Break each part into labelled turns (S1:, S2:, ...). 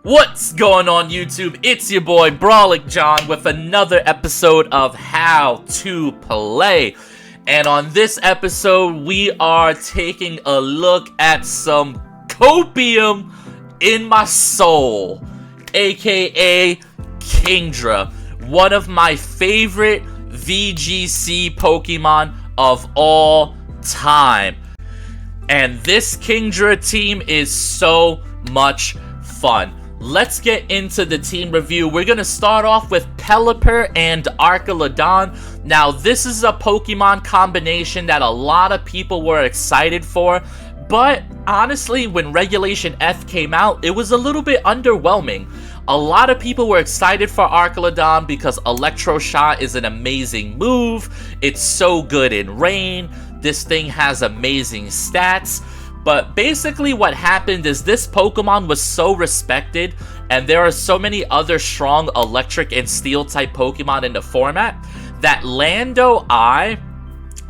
S1: What's going on YouTube? It's your boy Brawlic John with another episode of How to Play. And on this episode, we are taking a look at some copium in my soul, aka Kingdra, one of my favorite VGC Pokemon of all time. And this Kingdra team is so much fun. Let's get into the team review. We're going to start off with Pelipper and Archaludon. Now, this is a Pokemon combination that a lot of people were excited for, but honestly, when Regulation F came out, it was a little bit underwhelming. A lot of people were excited for Archaludon because Electro Shot is an amazing move. It's so good in rain. This thing has amazing stats. But basically what happened is this Pokemon was so respected, and there are so many other strong electric and steel type Pokemon in the format, that Lando I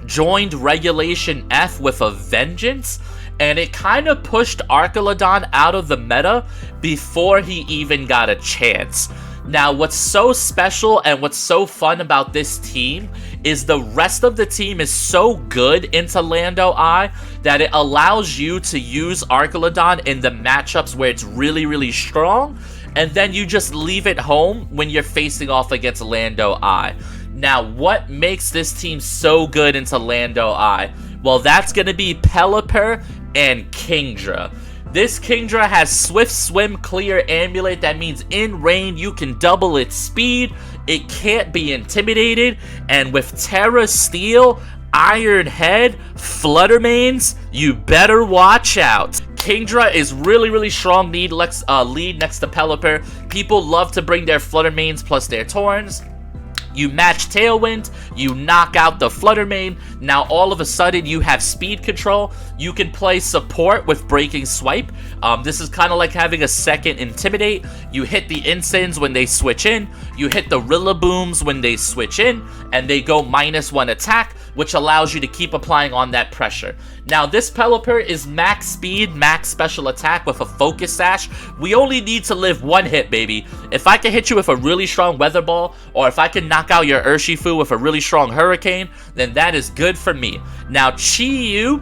S1: joined Regulation F with a vengeance, and it kind of pushed Archaludon out of the meta before he even got a chance. Now, what's so special and what's so fun about this team is the rest of the team is so good into Lando I that it allows you to use Archaludon in the matchups where it's really strong, and then you just leave it home when you're facing off against Lando I. Now, what makes this team so good into Lando I? Well, that's going to be Pelipper and Kingdra. This Kingdra has Swift Swim Clear Amulet. That means in rain you can double its speed. It can't be intimidated. And with Terra Steel, Iron Head, Fluttermanes, you better watch out. Kingdra is really strong lead next to Pelipper. People love to bring their Fluttermanes plus their Torns. You match Tailwind, you knock out the Fluttermane, now all of a sudden you have speed control. You can play support with Breaking Swipe. This is kind of like having a second Intimidate. You hit the Insins when they switch in, you hit the Rillabooms when they switch in, and they go -1 attack, which allows you to keep applying on that pressure. Now, this Pelipper is max speed, max special attack with a Focus Sash. We only need to live one hit, baby. If I can hit you with a really strong Weather Ball, or if I can knock out your Urshifu with a really strong Hurricane, then that is good for me. Now, Chi-Yu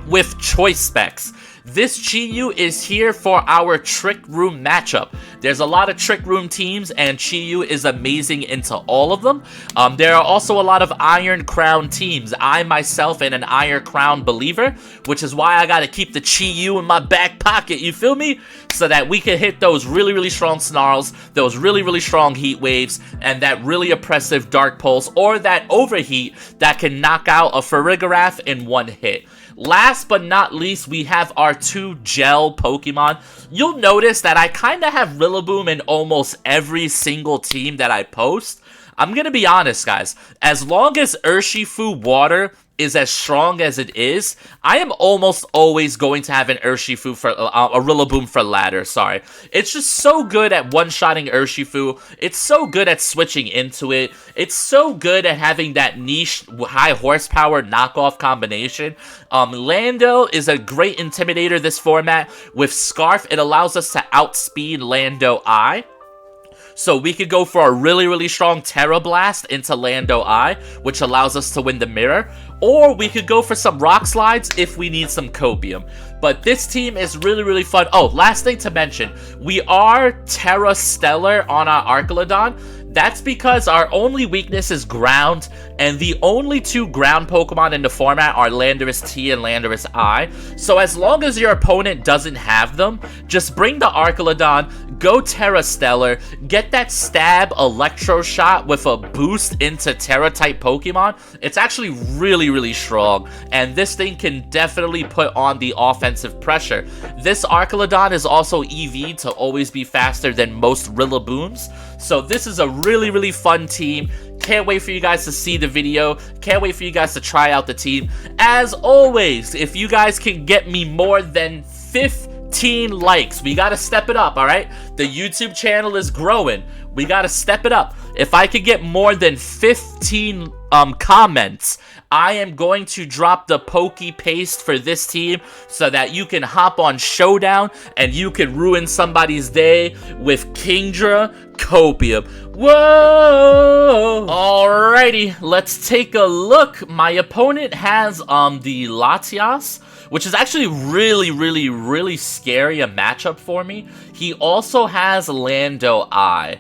S1: with Choice Specs. This Chi-Yu is here for our Trick Room matchup. There's a lot of Trick Room teams, and Chi-Yu is amazing into all of them. There are also a lot of Iron Crown teams. I myself am an Iron Crown believer, which is why I gotta keep the Chi-Yu in my back pocket, you feel me? So that we can hit those really strong Snarls, those really strong Heat Waves, and that really oppressive Dark Pulse, or that Overheat that can knock out a Farigiraf in one hit. Last but not least, we have our two gel Pokemon. You'll notice that I kind of have Rillaboom in almost every single team that I post. I'm going to be honest, guys. As long as Urshifu Water is as strong as it is, I am almost always going to have an Urshifu for a Rillaboom for ladder. Sorry, it's just so good at one-shotting Urshifu. It's so good at switching into it. It's so good at having that niche high horsepower knockoff combination. Lando is a great intimidator this format. With Scarf, it allows us to outspeed Lando I. So we could go for a really strong Terra Blast into Lando I, which allows us to win the mirror. Or we could go for some Rock Slides if we need some Copium. But this team is really fun. Oh, last thing to mention. We are Terra Stellar on our Archaludon. That's because our only weakness is ground, and the only two ground Pokemon in the format are Landorus T and Landorus I. So as long as your opponent doesn't have them, just bring the Archaludon, go Terra Stellar, get that Stab Electro Shot with a boost into Terra-type Pokemon. It's actually really strong, and this thing can definitely put on the offensive pressure. This Archaludon is also EV to always be faster than most Rillabooms, so this is a really fun team. Can't wait for you guys to see the video. Can't wait for you guys to try out the team. As always, if you guys can get me more than 15 15 likes. We gotta step it up, alright? The YouTube channel is growing. We gotta step it up. If I could get more than 15 comments, I am going to drop the Pokey Paste for this team so that you can hop on Showdown and you can ruin somebody's day with Kingdra Copium. Whoa! Alrighty, let's take a look. My opponent has the Latias, which is actually really scary a matchup for me. He also has Lando I.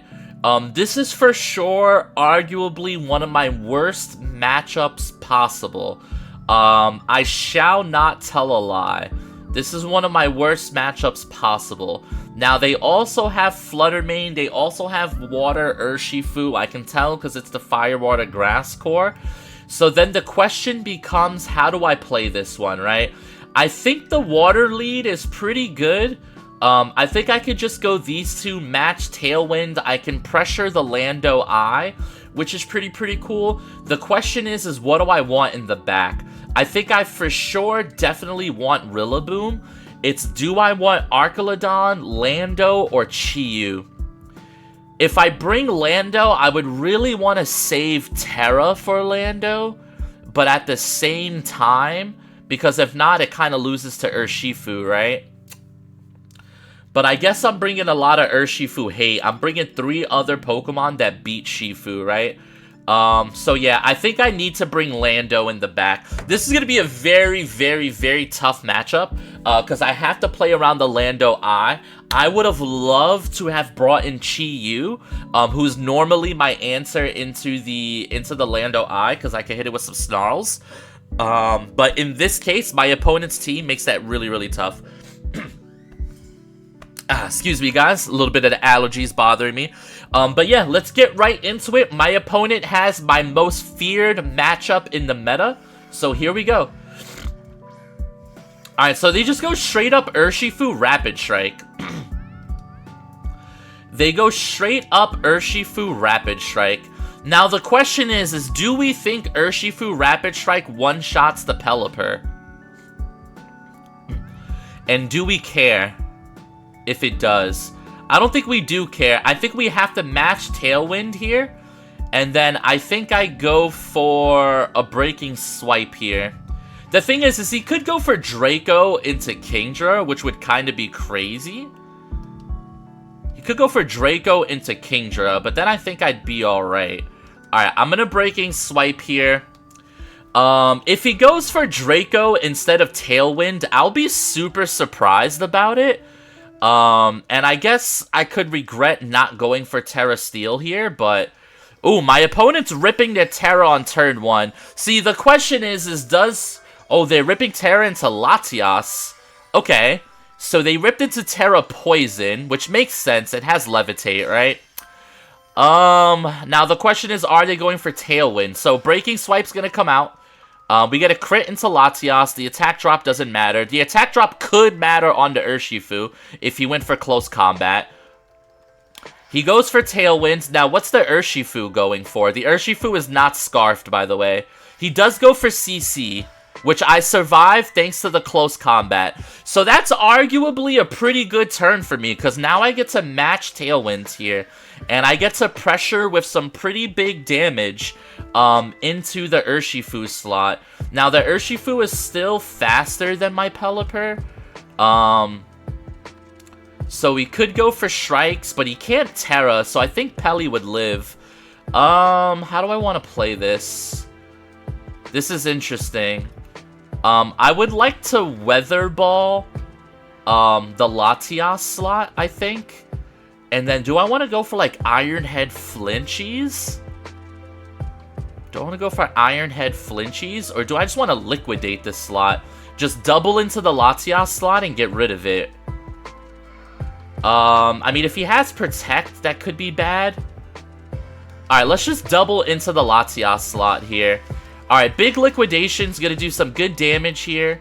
S1: This is for sure arguably one of my worst matchups possible. I shall not tell a lie. This is one of my worst matchups possible. Now, they also have Fluttermane. They also have Water Urshifu. I can tell because it's the Fire Water Grass core. So then the question becomes, how do I play this one, right? I think the Water lead is pretty good. I think I could just go these two, match Tailwind. I can pressure the Lando I, which is pretty cool. The question is what do I want in the back? I think I for sure definitely want Rillaboom. It's do I want Archaludon, Lando, or Chi-Yu? If I bring Lando, I would really want to save Terra for Lando, but at the same time, because if not, it kind of loses to Urshifu, right? But I guess I'm bringing a lot of Urshifu hate. I'm bringing 3 other Pokemon that beat Shifu, right? So yeah, I think I need to bring Lando in the back. This is going to be a very tough matchup, because I have to play around the Lando I. I would have loved to have brought in Chi-Yu, who's normally my answer into the Lando I, because I can hit it with some snarls. But in this case, my opponent's team makes that really tough. Excuse me, guys. A little bit of the allergies bothering me. But yeah, let's get right into it. My opponent has my most feared matchup in the meta. So here we go. Alright, so they just go straight up Urshifu Rapid Strike. They go straight up Urshifu Rapid Strike. Now the question is do we think Urshifu Rapid Strike one-shots the Pelipper? And do we care if it does? I don't think we do care. I think we have to match Tailwind here. And then I think I go for a Breaking Swipe here. The thing is he could go for Draco into Kingdra, which would kind of be crazy. He could go for Draco into Kingdra, but then I think I'd be alright. Alright, I'm gonna Breaking Swipe here. If he goes for Draco instead of Tailwind, I'll be super surprised about it. And I guess I could regret not going for Terra Steel here, but... Ooh, my opponent's ripping their Terra on turn 1. See, the question is does... Oh, they're ripping Terra into Latias. Okay, so they ripped into Terra Poison, which makes sense. It has Levitate, right? Now the question is, are they going for Tailwind? So Breaking Swipe's gonna come out. We get a crit into Latias. The attack drop doesn't matter. The attack drop could matter on the Urshifu if he went for close combat. He goes for Tailwind. Now, what's the Urshifu going for? The Urshifu is not Scarfed, by the way. He does go for CC, which I survived thanks to the close combat. So that's arguably a pretty good turn for me, because now I get to match Tailwinds here. And I get to pressure with some pretty big damage into the Urshifu slot. Now, the Urshifu is still faster than my Pelipper. So he could go for Strikes, but he can't Terra, so I think Peli would live. How do I want to play this? This is interesting. I would like to Weather Ball the Latias slot, I think. And then, do I want to go for, like, Iron Head Flinchies? Do I want to go for Iron Head Flinchies? Or do I just want to liquidate this slot? Just double into the Latias slot and get rid of it. I mean, if he has Protect, that could be bad. Alright, let's just double into the Latias slot here. Alright, big liquidation's gonna do some good damage here.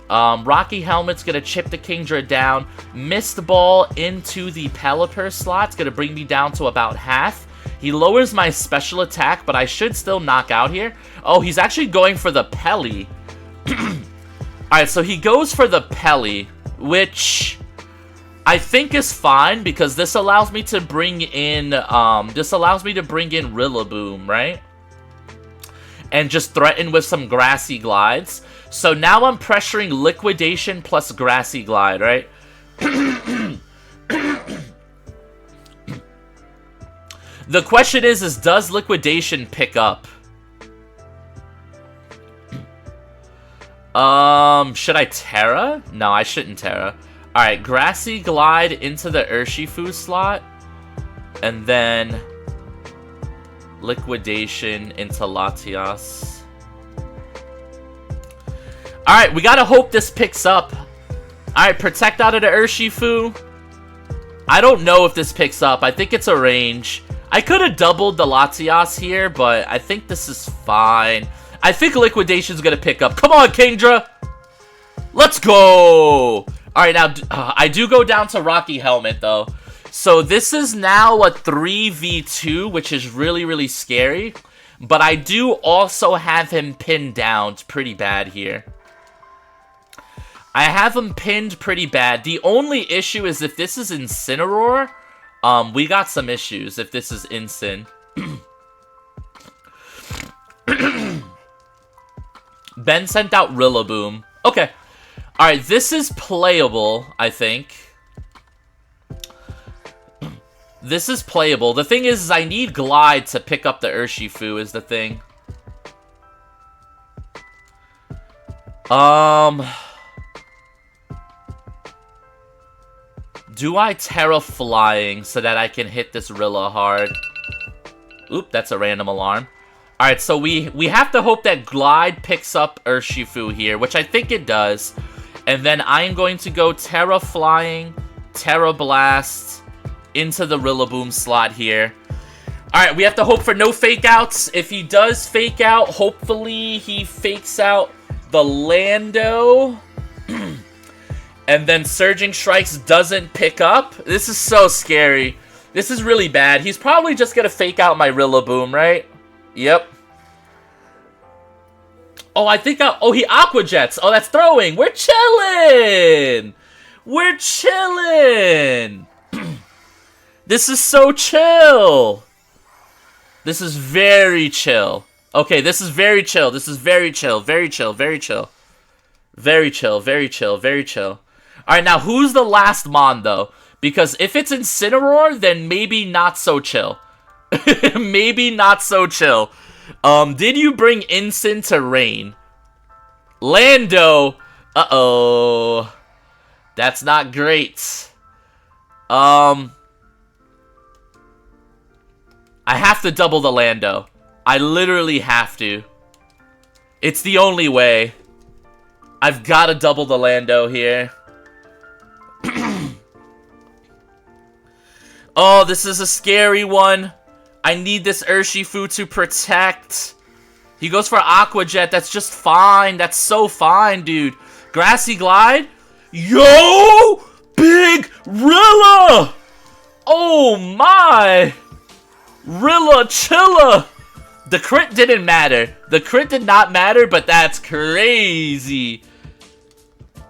S1: Rocky Helmet's gonna chip the Kingdra down. Mist Ball into the Pelipper slot's gonna bring me down to about half. He lowers my special attack, but I should still knock out here. Oh, he's actually going for the Peli. Alright, so he goes for the Peli. which I think is fine because this allows me to bring in Rillaboom, right? And just threaten with some Grassy Glides. So now I'm pressuring Liquidation plus Grassy Glide, right? The question is does Liquidation pick up? Should I Terra? No, I shouldn't Terra. Alright, Grassy Glide into the Urshifu slot. And then Liquidation into Latias. Alright, we gotta hope this picks up. Alright, Protect out of the Urshifu. I don't know if this picks up. I think it's a range. I could have doubled the Latias here, but I think this is fine. I think Liquidation's gonna pick up. Come on, Kingdra! Let's go! Alright, now, I do go down to Rocky Helmet, though. So this is now a 3v2, which is really, really scary. But I do also have him pinned down. It's pretty bad here. I have him pinned pretty bad. The only issue is if this is Incineroar, we got some issues if this is Incin. Ben sent out Rillaboom. Okay. Alright, this is playable, I think. This is playable. The thing is I need Glide to pick up the Urshifu is the thing. Do I Terra Flying so that I can hit this Rilla hard? Oop, that's a random alarm. Alright, so we have to hope that Glide picks up Urshifu here, which I think it does. And then I'm going to go Terra Flying, Terra Blast into the Rillaboom slot here. Alright, we have to hope for no fake outs. If he does fake out, hopefully he fakes out the Lando. And then Surging Strikes doesn't pick up. This is so scary. This is really bad. He's probably just going to fake out my Rillaboom, right? Yep. Oh, I think oh, he Aqua Jets. Oh, that's throwing. We're chilling. We're chilling. This is so chill. This is very chill. Okay, this is very chill. This is very chill. Very chill. Very chill. Very chill. Very chill. Very chill. Alright, now who's the last Mon, though? Because if it's Incineroar, then maybe not so chill. Maybe not so chill. Did you bring Incin to Rain? Lando! Uh-oh. That's not great. I have to double the Lando. I literally have to. It's the only way. I've got to double the Lando here. Oh, this is a scary one. I need this Urshifu to protect. He goes for Aqua Jet. That's just fine. That's so fine, dude. Grassy Glide. Yo! Big Rilla! Oh my! Rilla Chilla! The crit didn't matter. The crit did not matter, but that's crazy.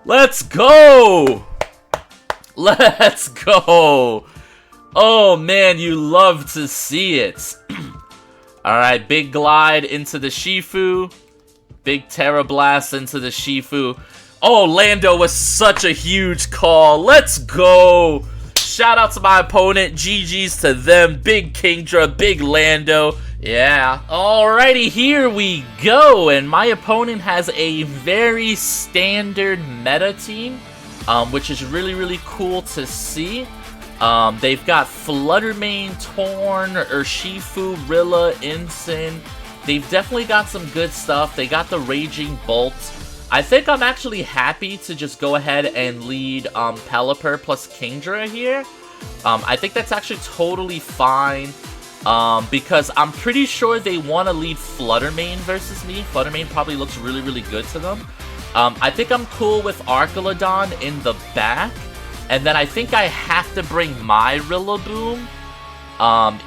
S1: Let's go! Let's go! Oh man, you love to see it. Alright, big Glide into the Shifu. Big Terra Blast into the Shifu. Oh, Lando was such a huge call. Let's go! Shout out to my opponent. GG's to them. Big Kingdra, big Lando. Yeah. Alrighty, here we go. And my opponent has a very standard meta team, which is really, really cool to see. They've got Fluttermane, Torn, Urshifu, Rilla, Incin. They've definitely got some good stuff. They got the Raging Bolt. I think I'm actually happy to just go ahead and lead Pelipper plus Kingdra here. I think that's actually totally fine. Because I'm pretty sure they want to lead Fluttermane versus me. Fluttermane probably looks really, really good to them. I think I'm cool with Archaludon in the back. And then I think I have to bring my Rillaboom.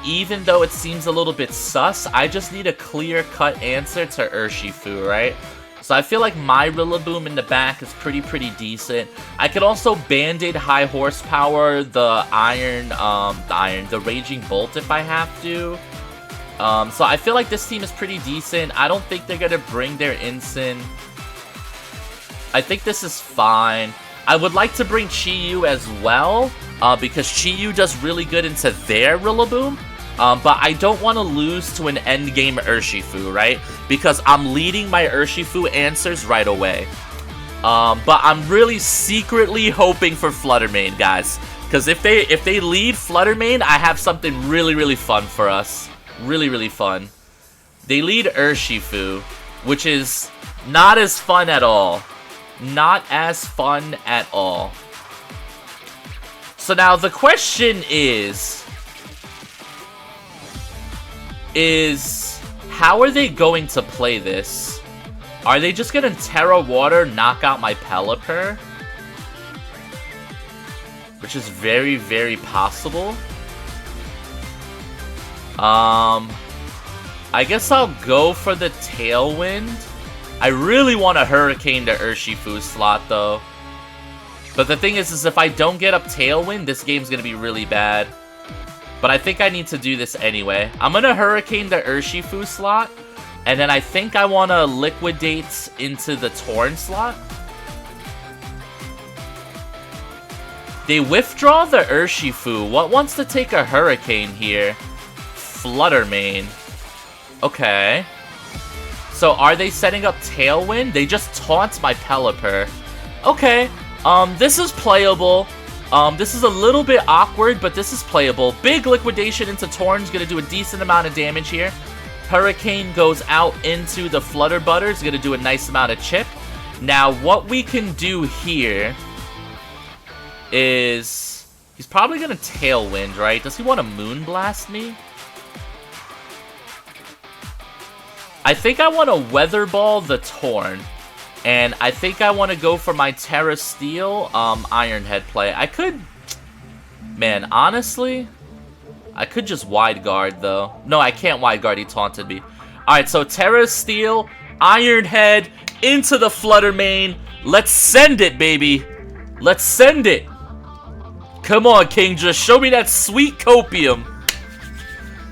S1: Even though it seems a little bit sus, I just need a clear-cut answer to Urshifu, right? So I feel like my Rillaboom in the back is pretty decent. I could also Band-Aid high horsepower the Raging Bolt if I have to. So I feel like this team is pretty decent. I don't think they're gonna bring their Ensign. I think this is fine. I would like to bring Chi-Yu as well, because Chi-Yu does really good into their Rillaboom. But I don't want to lose to an endgame Urshifu, right? Because I'm leading my Urshifu answers right away. But I'm really secretly hoping for Fluttermane, guys. Because if they lead Fluttermane, I have something really fun for us. Really fun. They lead Urshifu, which is not as fun at all. Not as fun at all. So now the question is how are they going to play this? Are they just gonna Terra Water, knock out my Pelipper? Which is very possible. I guess I'll go for the Tailwind. I really want a Hurricane to Urshifu slot, though. But the thing is if I don't get up Tailwind, this game's gonna be really bad. But I think I need to do this anyway. I'm gonna Hurricane the Urshifu slot, and then I think I want to Liquidate into the Torn slot. They withdraw the Urshifu. What wants to take a Hurricane here? Fluttermane. Okay. So are they setting up Tailwind? They just taunt my Pelipper. Okay. This is playable. This is a little bit awkward, but this is playable. Big Liquidation into Torn's gonna do a decent amount of damage here. Hurricane goes out into the Flutter Butter. It's gonna do a nice amount of chip. Now, what we can do here is he's probably gonna Tailwind, right? Does he want to Moonblast me? I think I want to Weather Ball the Torn. And I think I want to go for my Terra Steel Iron Head play. I could... Man, honestly... I could just Wide Guard, though. No, I can't Wide Guard. He taunted me. Alright, so Terra Steel, Iron Head, into the Fluttermane. Let's send it, baby. Let's send it. Come on, Kingdra. Show me that sweet copium.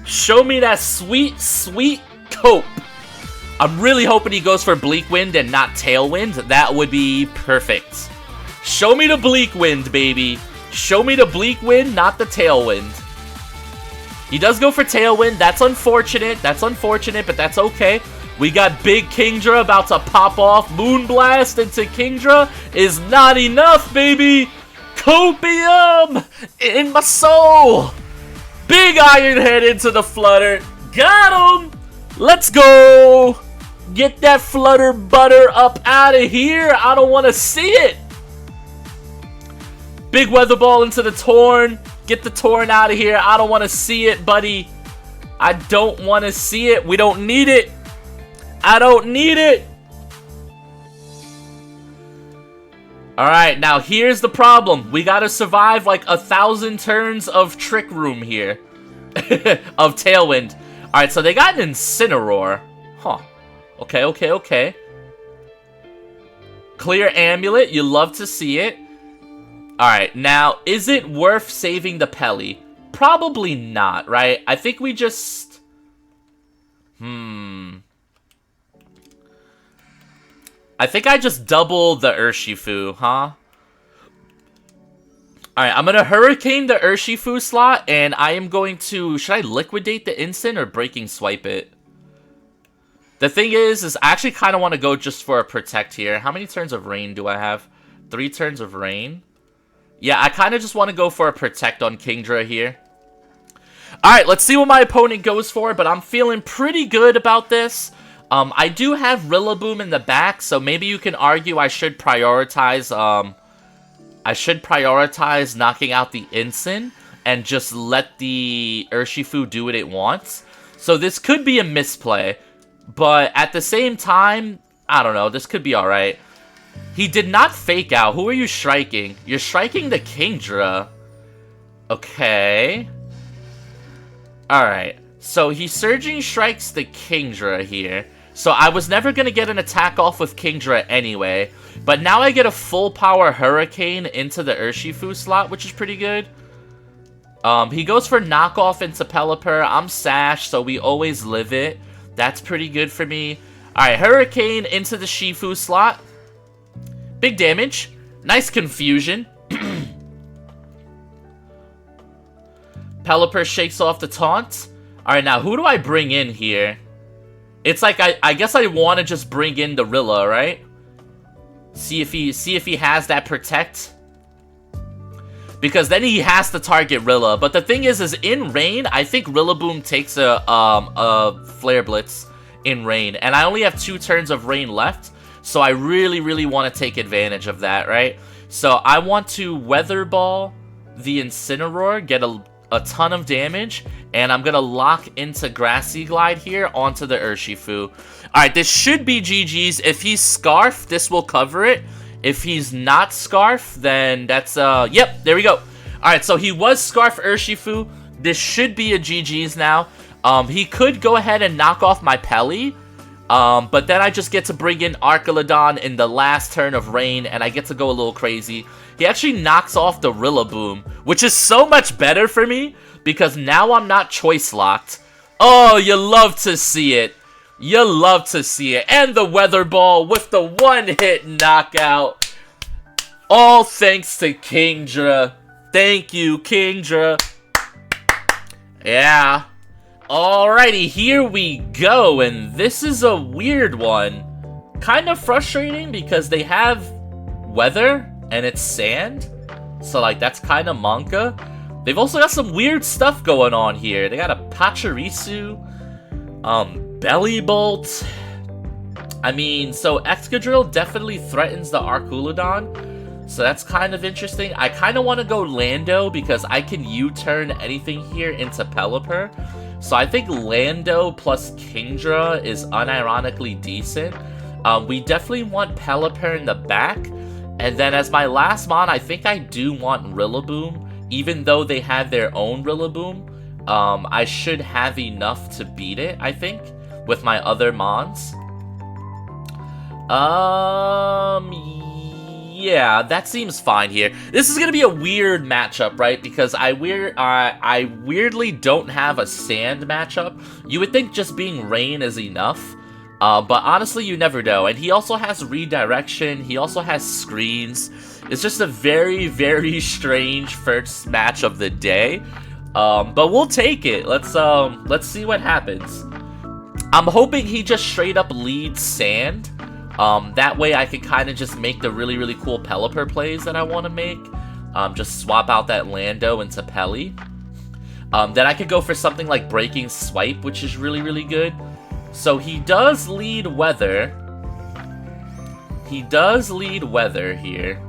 S1: Show me that sweet cope. I'm really hoping he goes for Bleak Wind and not Tailwind. That would be perfect. Show me the Bleak Wind, baby. Show me the Bleak Wind, not the Tailwind. He does go for Tailwind. That's unfortunate. That's unfortunate, but that's okay. We got Big Kingdra about to pop off. Moonblast into Kingdra is not enough, baby. Copium in my soul. Big Iron Head into the Flutter. Got him. Let's go. Get that Flutter Butter up out of here. I don't want to see it. Big Weather Ball into the Torn. Get the Torn out of here. I don't want to see it, buddy. I don't want to see it. We don't need it. I don't need it. Alright, now here's the problem. We gotta survive like 1,000 turns of Trick Room here. Of Tailwind. Alright, so they got an Incineroar. Huh. Okay. Clear Amulet. You love to see it. Alright, now, is it worth saving the Pelly? Probably not, right? I think we just... I think I just double the Urshifu, huh? Alright, I'm gonna Hurricane the Urshifu slot, and I am going to... Should I Liquidate the Instant or Breaking Swipe it? The thing is I actually kind of want to go just for a Protect here. How many turns of Rain do I have? 3 turns of Rain? Yeah, I kind of just want to go for a Protect on Kingdra here. Alright, let's see what my opponent goes for, but I'm feeling pretty good about this. I do have Rillaboom in the back, so maybe you can argue I should prioritize, knocking out the Ensign and just let the Urshifu do what it wants. So this could be a misplay, but at the same time, I don't know, this could be alright. He did not Fake Out. Who are you striking? You're striking the Kingdra. Okay. Alright. So he Surging Strikes the Kingdra here. So I was never going to get an attack off with Kingdra anyway. But now I get a full power Hurricane into the Urshifu slot, which is pretty good. He goes for knockoff into Pelipper. I'm Sash, so we always live it. That's pretty good for me. Alright, Hurricane into the Shifu slot. Big damage. Nice confusion. Pelipper shakes off the taunt. Alright, now who do I bring in here? It's like, I guess I want to just bring in the Rilla, right? See if he has that protect. Because then he has to target Rilla. But the thing is in rain, I think Rillaboom takes a Flare Blitz in rain. And I only have 2 turns of rain left. So I really, really want to take advantage of that, right? So I want to Weather Ball the Incineroar, get a ton of damage, and I'm gonna lock into Grassy Glide here onto the Urshifu. Alright, this should be GG's. If he's Scarf, this will cover it. If he's not Scarf, then that's, yep, there we go. Alright, so he was Scarf Urshifu. This should be a GG's now. He could go ahead and knock off my Pelly, but then I just get to bring in Archaludon in the last turn of Rain, and I get to go a little crazy. He actually knocks off the Rillaboom, which is so much better for me, because now I'm not choice locked. Oh, you love to see it. You love to see it. And the Weather Ball with the one-hit knockout. All thanks to Kingdra. Thank you, Kingdra. Yeah. Alrighty, here we go. And this is a weird one. Kind of frustrating because they have weather and it's sand. So, like, that's kind of Monka. They've also got some weird stuff going on here. They got a Pachirisu, Belly Bolt. I mean, so Excadrill definitely threatens the Archaludon. So that's kind of interesting. I kind of want to go Lando because I can U-turn anything here into Pelipper. So I think Lando plus Kingdra is unironically decent. We definitely want Pelipper in the back. And then as my last mon, I think I do want Rillaboom. Even though they have their own Rillaboom, I should have enough to beat it, I think, with my other mons. Yeah, that seems fine here. This is gonna be a weird matchup, right? Because I weirdly don't have a sand matchup. You would think just being rain is enough. But honestly, you never know. And he also has redirection. He also has screens. It's just a very, very strange first match of the day. But we'll take it. Let's see what happens. I'm hoping he just straight up leads sand. That way I can kind of just make the really, really cool Pelipper plays that I want to make. Just swap out that Lando into Pelly. Then I could go for something like Breaking Swipe, which is really, really good. So he does lead weather. He does lead weather here.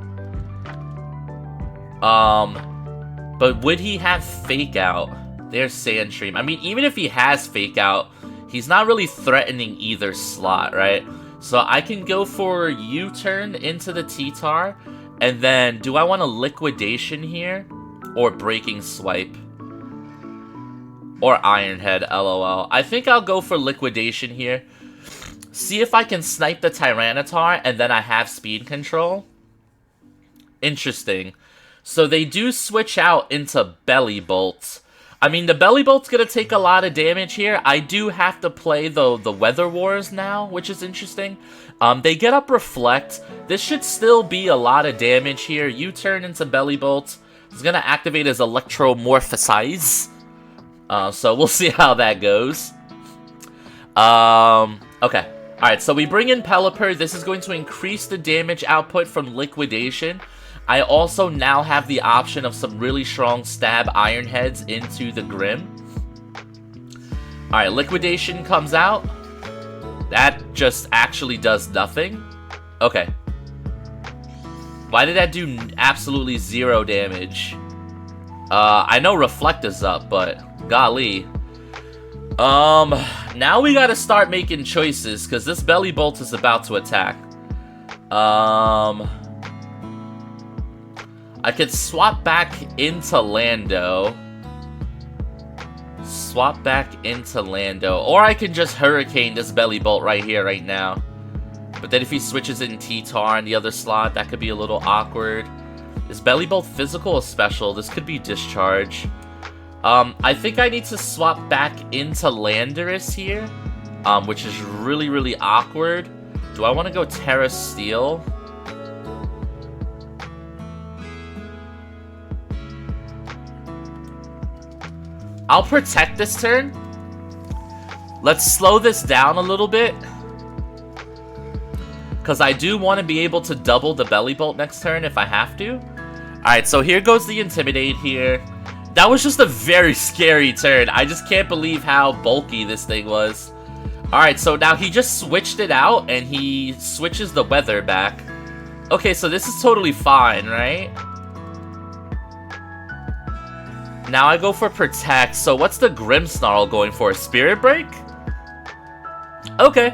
S1: But would he have Fake Out? There's Sandstream. I mean, even if he has Fake Out, he's not really threatening either slot, right? So I can go for U-turn into the T-Tar. And then, do I want a Liquidation here? Or Breaking Swipe? Or Iron Head, lol. I think I'll go for Liquidation here. See if I can snipe the Tyranitar, and then I have speed control. Interesting. So they do switch out into Belly Bolt. I mean, the Belly Bolt's gonna take a lot of damage here. I do have to play the Weather Wars now, which is interesting. They get up Reflect. This should still be a lot of damage here. U-turn into Belly Bolt. It's gonna activate his Electromorphosize. So we'll see how that goes. Okay. Alright, so we bring in Pelipper. This is going to increase the damage output from Liquidation. I also now have the option of some really strong stab Iron Heads into the Grim. Alright, Liquidation comes out. That just actually does nothing. Okay. Why did that do absolutely 0 damage? I know Reflect is up, but golly. Now we gotta start making choices, because this Belly Bolt is about to attack. I could swap back into Lando. Swap back into Lando. Or I can just Hurricane this Belly Bolt right here, right now. But then if he switches in T-Tar in the other slot, that could be a little awkward. Is Belly Bolt physical or special? This could be Discharge. I think I need to swap back into Landorus here, which is really, really awkward. Do I want to go Terra Steel? I'll Protect this turn. Let's slow this down a little bit, because I do want to be able to double the Belly Bolt next turn if I have to. Alright, so here goes the Intimidate here. That was just a very scary turn. I just can't believe how bulky this thing was. Alright, so now he just switched it out, and he switches the weather back. Okay, so this is totally fine, right? Now I go for Protect. So what's the Grimmsnarl going for? Spirit Break? Okay.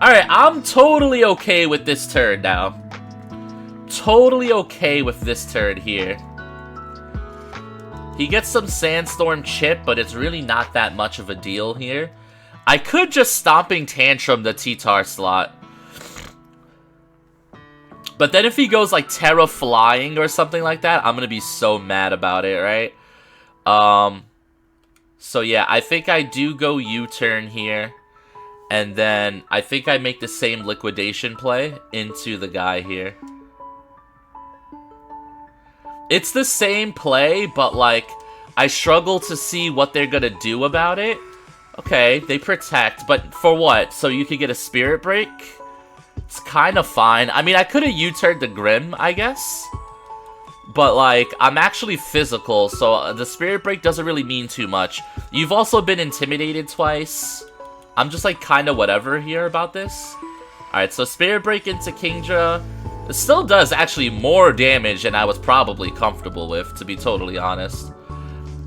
S1: Alright, I'm totally okay with this turn now. Totally okay with this turn here. He gets some Sandstorm chip, but it's really not that much of a deal here. I could just Stomping Tantrum the T-Tar slot. But then if he goes like Terra Flying or something like that, I'm gonna be so mad about it, right? So yeah, I think I do go U-turn here. And then I think I make the same Liquidation play into the guy here. It's the same play, but like, I struggle to see what they're gonna do about it. Okay, they Protect, but for what? So you could get a Spirit Break? It's kind of fine. I mean, I could have U-turned the Grim, I guess. But like, I'm actually physical, so the Spirit Break doesn't really mean too much. You've also been intimidated twice. I'm just like kind of whatever here about this. Alright, so Spirit Break into Kingdra. It still does actually more damage than I was probably comfortable with, to be totally honest.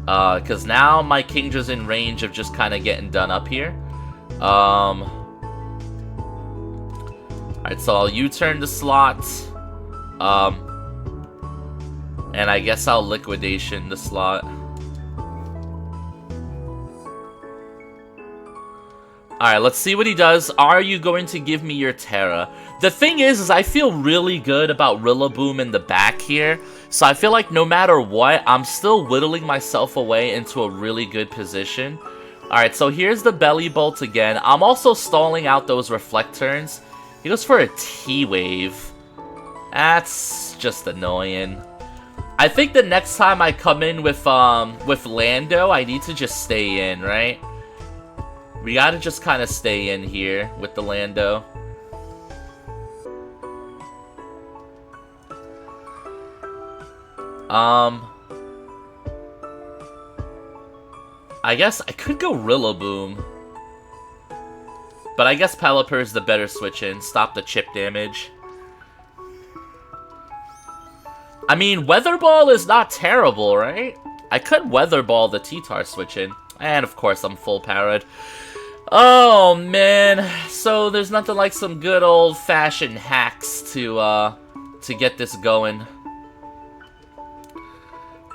S1: Because now my Kingdra's in range of just kind of getting done up here. Alright, so I'll U-turn the slot. And I guess I'll Liquidation the slot. Alright, let's see what he does. Are you going to give me your Terra? The thing is I feel really good about Rillaboom in the back here. So I feel like no matter what, I'm still whittling myself away into a really good position. Alright, so here's the Belly Bolt again. I'm also stalling out those Reflect turns. He goes for a T-Wave. That's just annoying. I think the next time I come in with Lando, I need to just stay in, right? We gotta just kind of stay in here with the Lando. I guess I could go Rillaboom. But I guess Pelipper is the better switch in. Stop the chip damage. I mean, Weather Ball is not terrible, right? I could Weather Ball the T-Tar switch in. And of course, I'm full powered. Oh, man. So, there's nothing like some good old-fashioned hacks to get this going.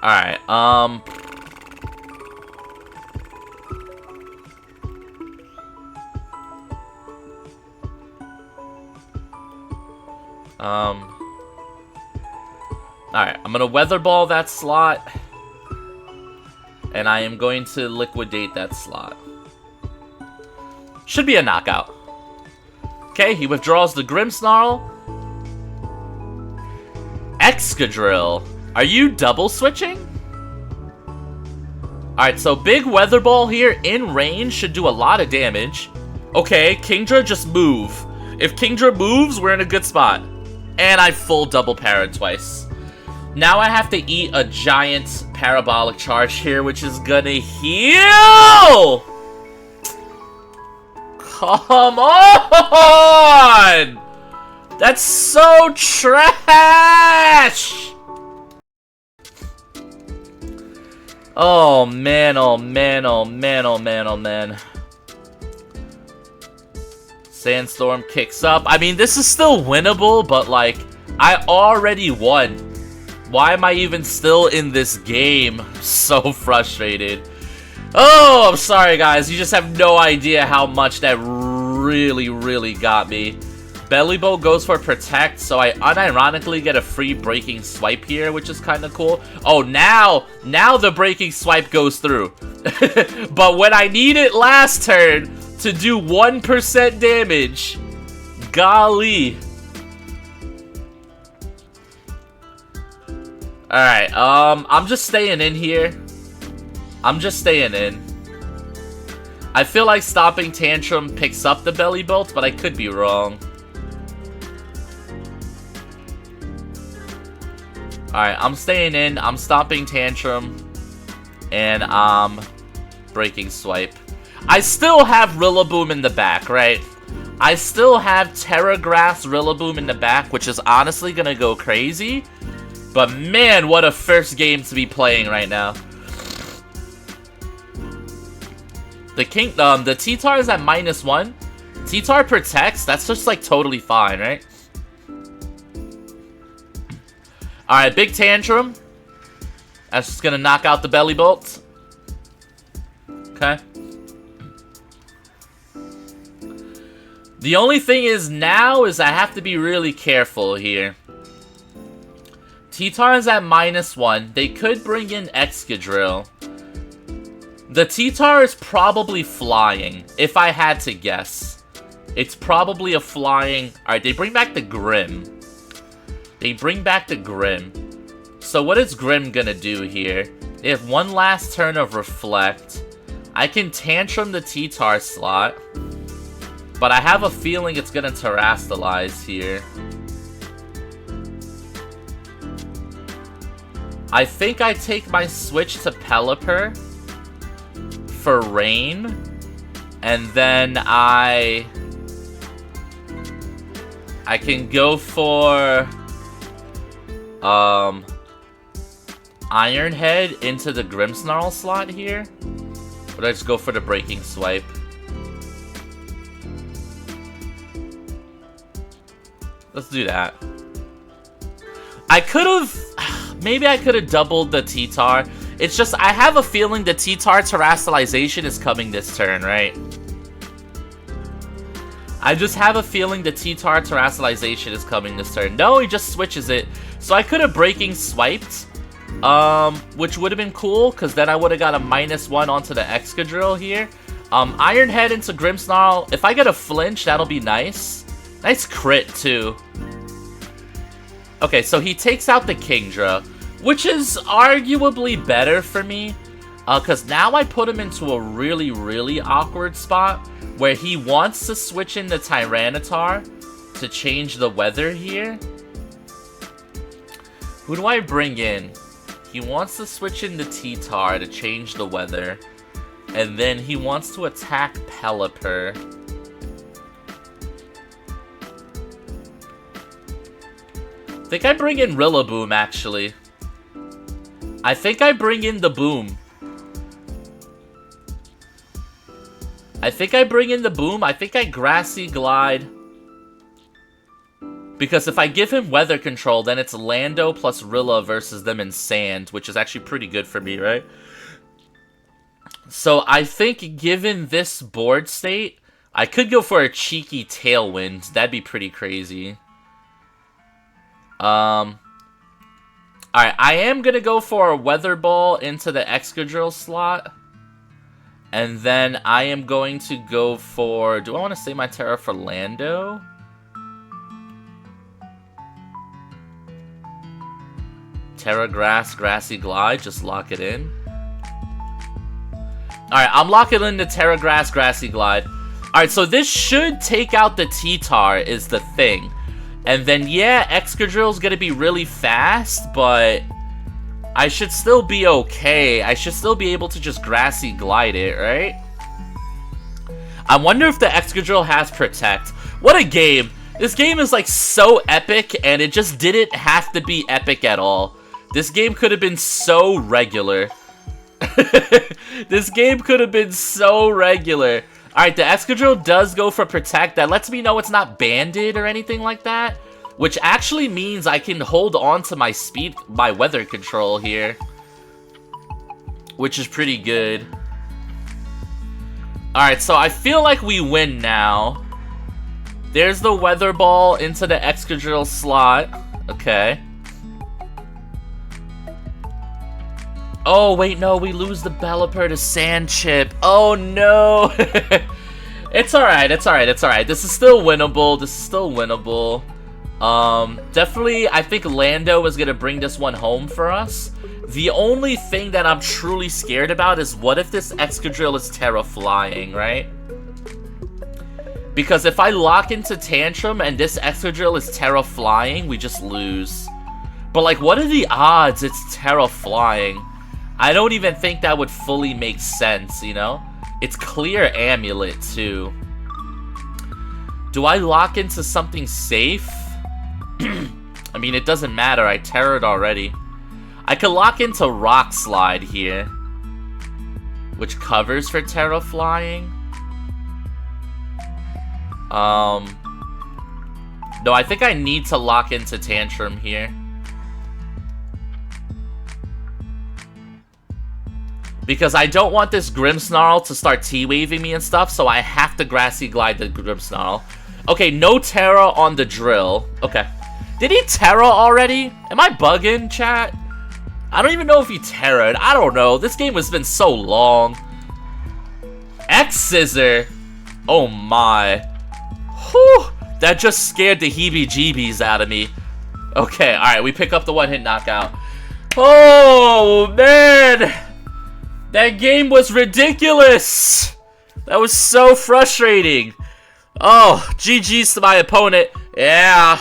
S1: Alright, Alright, I'm gonna Weather Ball that slot. And I am going to Liquidate that slot. Should be a knockout. Okay, he withdraws the Grimmsnarl. Excadrill. Are you double switching? Alright, so big Weather Ball here in range should do a lot of damage. Okay, Kingdra, just move. If Kingdra moves, we're in a good spot. And I full double parried twice. Now I have to eat a giant parabolic charge here, which is gonna heal! Come on! That's so trash! Oh man, oh man, oh man, oh man, oh man. Sandstorm kicks up. I mean, this is still winnable, but like, I already won. Why am I even still in this game? So frustrated. Oh, I'm sorry, guys. You just have no idea how much that really got me. Belly Bolt goes for Protect, so I unironically get a free Breaking Swipe here, which is kind of cool. Oh, now the Breaking Swipe goes through. But when I need it last turn to do 1% damage, golly. Alright, I'm just staying in here. I'm just staying in. I feel like Stomping Tantrum picks up the Belly Bolt, but I could be wrong. Alright, I'm staying in, I'm Stomping Tantrum, and I'm Breaking Swipe. I still have Rillaboom in the back, right? I still have Terra Grass Rillaboom in the back, which is honestly gonna go crazy. But man, what a first game to be playing right now. The T-Tar is at -1. T-Tar protects, that's just like totally fine, right? Alright, big Tantrum. That's just gonna knock out the Belly Bolt. Okay. The only thing is now is I have to be really careful here. T-Tar is at -1. They could bring in Excadrill. The T-Tar is probably flying, if I had to guess. It's probably a flying... Alright, they bring back the Grim. They bring back the Grim. So what is Grim gonna do here? They have one last turn of Reflect. I can Tantrum the T-Tar slot. But I have a feeling it's gonna Terrastalize here. I think I take my switch to Pelipper for Rain. And then I can go for... Iron Head into the Grimmsnarl slot here? Or do I just go for the Breaking Swipe? Let's do that. I could've... Maybe I could've doubled the T-Tar. It's just, I have a feeling the T-Tar Terrastalization is coming this turn, right? I just have a feeling the T-Tar Terrastalization is coming this turn. No, he just switches it. So I could have Breaking Swiped, which would have been cool, because then I would have got a -1 onto the Excadrill here. Iron Head into Grimmsnarl. If I get a flinch, that'll be nice. Nice crit, too. Okay, so he takes out the Kingdra, which is arguably better for me, because now I put him into a really awkward spot, where he wants to switch in the Tyranitar to change the weather here. Who do I bring in? He wants to switch in the T-Tar to change the weather. And then he wants to attack Pelipper. I think I bring in Rillaboom, actually. I think I bring in the Boom. I think I bring in the Boom. I think I Grassy Glide. Because if I give him Weather Control, then it's Lando plus Rilla versus them in Sand, which is actually pretty good for me, right? So I think given this board state, I could go for a cheeky Tailwind. That'd be pretty crazy. Alright, I am gonna go for a Weather Ball into the Excadrill slot. And then I am going to go for... Do I want to save my Terra for Lando? Terra Grass, Grassy Glide, just lock it in. Alright, I'm locking in the Terra Grass, Grassy Glide. Alright, so this should take out the T-Tar is the thing. And then, yeah, Excadrill's gonna be really fast, but I should still be okay. I should still be able to just Grassy Glide it, right? I wonder if the Excadrill has Protect. What a game! This game is like so epic, and it just didn't have to be epic at all. This game could have been so regular. This game could have been so regular. Alright, the Excadrill does go for Protect. That lets me know it's not banded or anything like that. Which actually means I can hold on to my speed, my Weather Control here. Which is pretty good. Alright, so I feel like we win now. There's the weather ball into the Excadrill slot. Okay. Oh, wait, no, we lose the Belliper to Sand Chip. Oh, no. It's alright, it's alright, it's alright. This is still winnable. This is still winnable. Definitely, I think Lando is gonna bring this one home for us. The only thing that I'm truly scared about is what if this Excadrill is Terra Flying, right? Because if I lock into Tantrum and this Excadrill is Terra Flying, we just lose. But, like, what are the odds it's Terra Flying? I don't even think that would fully make sense, you know? It's clear Amulet, too. Do I lock into something safe? I mean, it doesn't matter. I terrored already. I could lock into Rock Slide here, which covers for Terra Flying. No, I think I need to lock into Tantrum here. Because I don't want this Grimmsnarl to start T-waving me and stuff, so I have to Grassy Glide the Grimmsnarl. Okay, no Terra on the drill. Okay. Did he Terra already? Am I bugging, chat? I don't even know if he Terra'd. I don't know. This game has been so long. X-Scissor. Oh my. Whew. That just scared the heebie-jeebies out of me. Okay, alright, we pick up the one-hit knockout. Oh, man. That game was ridiculous. That was so frustrating. Oh, GG's to my opponent. Yeah.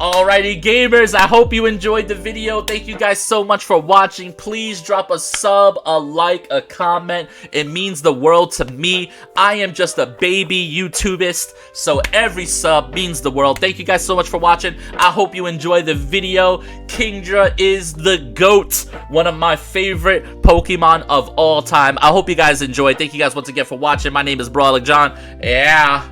S1: Alrighty, gamers, I hope you enjoyed the video. Thank you guys so much for watching. Please drop a sub, a like, a comment. It means the world to me. I am just a baby YouTubist, so every sub means the world. Thank you guys so much for watching. I hope you enjoyed the video. Kingdra is the GOAT, one of my favorite Pokemon of all time. I hope you guys enjoyed. Thank you guys once again for watching. My name is Brawlic John. Yeah.